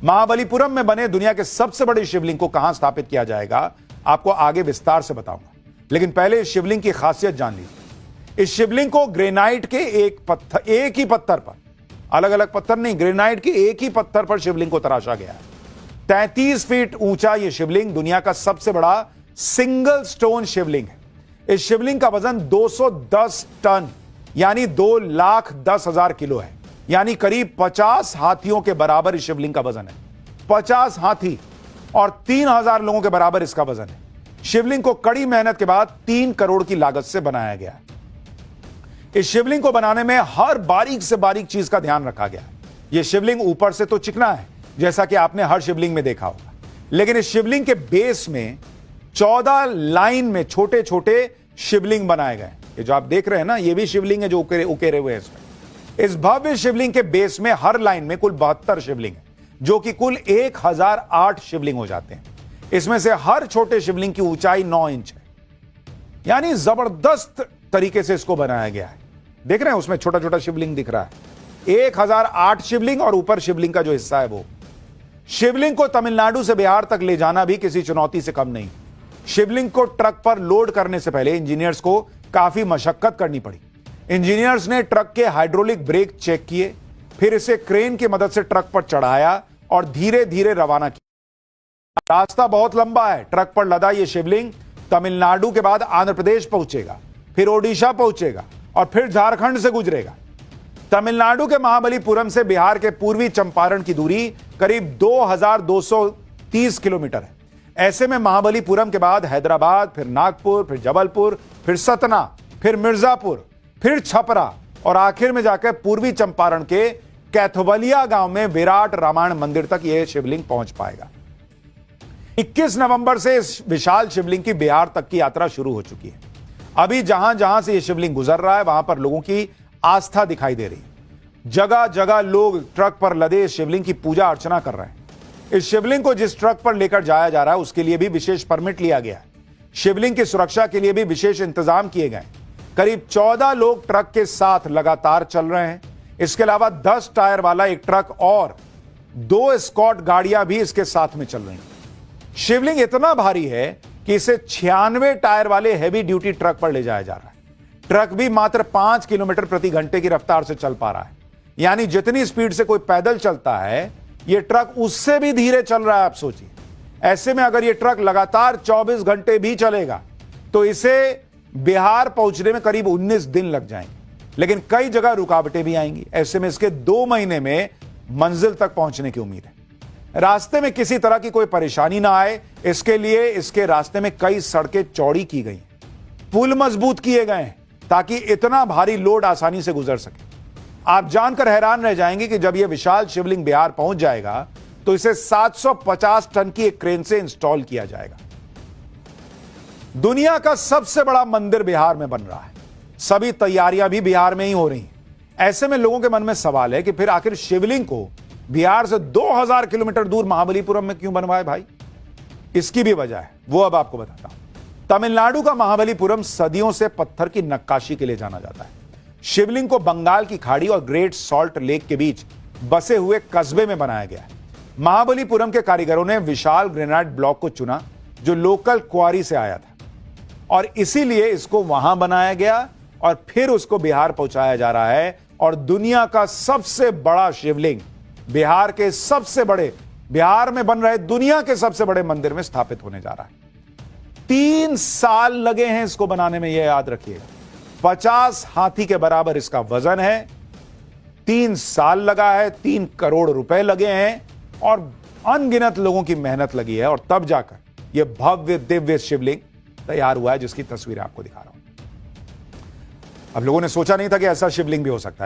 महाबलीपुरम में बने दुनिया के सबसे बड़े शिवलिंग को कहां स्थापित किया जाएगा, आपको आगे विस्तार से बताऊंगा। लेकिन पहले इस शिवलिंग की खासियत जान लीजिए। इस शिवलिंग को ग्रेनाइट के एक ही पत्थर पर, अलग अलग पत्थर नहीं, ग्रेनाइट के एक ही पत्थर पर शिवलिंग को तराशा गया है। 33 फीट ऊंचा यह शिवलिंग दुनिया का सबसे बड़ा सिंगल स्टोन शिवलिंग है। इस शिवलिंग का वजन 210 टन यानी 2,10,000 किलो है, यानी करीब 50 हाथियों के बराबर इस शिवलिंग का वजन है। 50 हाथी और 3,000 लोगों के बराबर इसका वजन है। शिवलिंग को कड़ी मेहनत के बाद 3 करोड़ की लागत से बनाया गया है। इस शिवलिंग को बनाने में हर बारीक से बारीक चीज का ध्यान रखा गया है। यह शिवलिंग ऊपर से तो चिकना है, जैसा कि आपने हर शिवलिंग में देखा होगा, लेकिन इस शिवलिंग के बेस में 14 लाइन में छोटे छोटे शिवलिंग बनाए गए। ये जो आप देख रहे हैं ना, ये भी शिवलिंग है जो उकेरे हुए हैं इसमें। इस भव्य शिवलिंग के बेस में हर लाइन में कुल 72 शिवलिंग है, जो कि कुल 1008 शिवलिंग हो जाते हैं। इसमें से हर छोटे शिवलिंग की ऊंचाई 9 इंच है, यानी जबरदस्त तरीके से इसको बनाया गया है। देख रहे हैं उसमें छोटा छोटा शिवलिंग दिख रहा है। 1008 शिवलिंग और ऊपर शिवलिंग का जो हिस्सा है वो। शिवलिंग को तमिलनाडु से बिहार तक ले जाना भी किसी चुनौती से कम नहीं। शिवलिंग को ट्रक पर लोड करने से पहले इंजीनियर्स को काफी मशक्कत करनी पड़ी। इंजीनियर्स ने ट्रक के हाइड्रोलिक ब्रेक चेक किए, फिर इसे क्रेन की मदद से ट्रक पर चढ़ाया और धीरे धीरे रवाना किया। रास्ता बहुत लंबा है। ट्रक पर लदा यह शिवलिंग तमिलनाडु के बाद आंध्र प्रदेश पहुंचेगा, फिर ओडिशा पहुंचेगा और फिर झारखंड से गुजरेगा। तमिलनाडु के महाबलीपुरम से बिहार के पूर्वी चंपारण की दूरी करीब 2230 किलोमीटर है। ऐसे में महाबलीपुरम के बाद हैदराबाद, फिर नागपुर, फिर जबलपुर, फिर सतना, फिर मिर्जापुर, फिर छपरा और आखिर में जाकर पूर्वी चंपारण के कैथोवलिया गांव में विराट रामायण मंदिर तक यह शिवलिंग पहुंच पाएगा। 21 नवंबर से इस विशाल शिवलिंग की बिहार तक की यात्रा शुरू हो चुकी है। अभी जहां जहां से यह शिवलिंग गुजर रहा है, वहां पर लोगों की आस्था दिखाई दे रही है। जगह जगह लोग ट्रक पर लदे इस शिवलिंग की पूजा अर्चना कर रहे हैं। इस शिवलिंग को जिस ट्रक पर लेकर जाया जा रहा है उसके लिए भी विशेष परमिट लिया गया है। शिवलिंग की सुरक्षा के लिए भी विशेष इंतजाम किए गए। करीब 14 लोग ट्रक के साथ लगातार चल रहे हैं। इसके अलावा 10 टायर वाला एक ट्रक और 2 एस्कॉर्ट गाड़ियां भी इसके साथ में चल रही हैं। शिवलिंग इतना भारी है कि इसे 96 टायर वाले हैवी ड्यूटी ट्रक पर ले जाया जा रहा है। ट्रक भी मात्र 5 किलोमीटर प्रति घंटे की रफ्तार से चल पा रहा है, यानी जितनी स्पीड से कोई पैदल चलता है यह ट्रक उससे भी धीरे चल रहा है। आप सोचिए, ऐसे में अगर यह ट्रक लगातार 24 घंटे भी चलेगा तो इसे बिहार पहुंचने में करीब 19 दिन लग जाएंगे। लेकिन कई जगह रुकावटें भी आएंगी। ऐसे में इसके 2 महीने में मंजिल तक पहुंचने की उम्मीद है। रास्ते में किसी तरह की कोई परेशानी ना आए, इसके लिए इसके रास्ते में कई सड़कें चौड़ी की गई, पुल मजबूत किए गए हैं ताकि इतना भारी लोड आसानी से गुजर सके। आप जानकर हैरान रह जाएंगे कि जब यह विशाल शिवलिंग बिहार पहुंच जाएगा तो इसे 750 टन की एक क्रेन से इंस्टॉल किया जाएगा। दुनिया का सबसे बड़ा मंदिर बिहार में बन रहा है। सभी तैयारियां भी बिहार में ही हो रही हैं। ऐसे में लोगों के मन में सवाल है कि फिर आखिर शिवलिंग को बिहार से 2000 किलोमीटर दूर महाबलीपुरम में क्यों बनवाए भाई? इसकी भी वजह है, वो अब आपको बताता हूं। तमिलनाडु का महाबलीपुरम सदियों से पत्थर की नक्काशी के लिए जाना जाता है। शिवलिंग को बंगाल की खाड़ी और ग्रेट सॉल्ट लेक के बीच बसे हुए कस्बे में बनाया गया है। महाबलीपुरम के कारीगरों ने विशाल ग्रेनाइट ब्लॉक को चुना जो लोकल क्वारी से आया था, और इसीलिए इसको वहां बनाया गया और फिर उसको बिहार पहुंचाया जा रहा है। और दुनिया का सबसे बड़ा शिवलिंग बिहार के सबसे बड़े, बिहार में बन रहे दुनिया के सबसे बड़े मंदिर में स्थापित होने जा रहा है। 3 साल लगे हैं इसको बनाने में, यह याद रखिएगा। 50 हाथी के बराबर इसका वजन है। 3 साल लगा है, 3 करोड़ रुपए लगे हैं और अनगिनत लोगों की मेहनत लगी है, और तब जाकर यह भव्य दिव्य शिवलिंग तैयार हुआ है जिसकी तस्वीर आपको दिखा रहा हूं। अब लोगों ने सोचा नहीं था कि ऐसा शिवलिंग भी हो सकता है।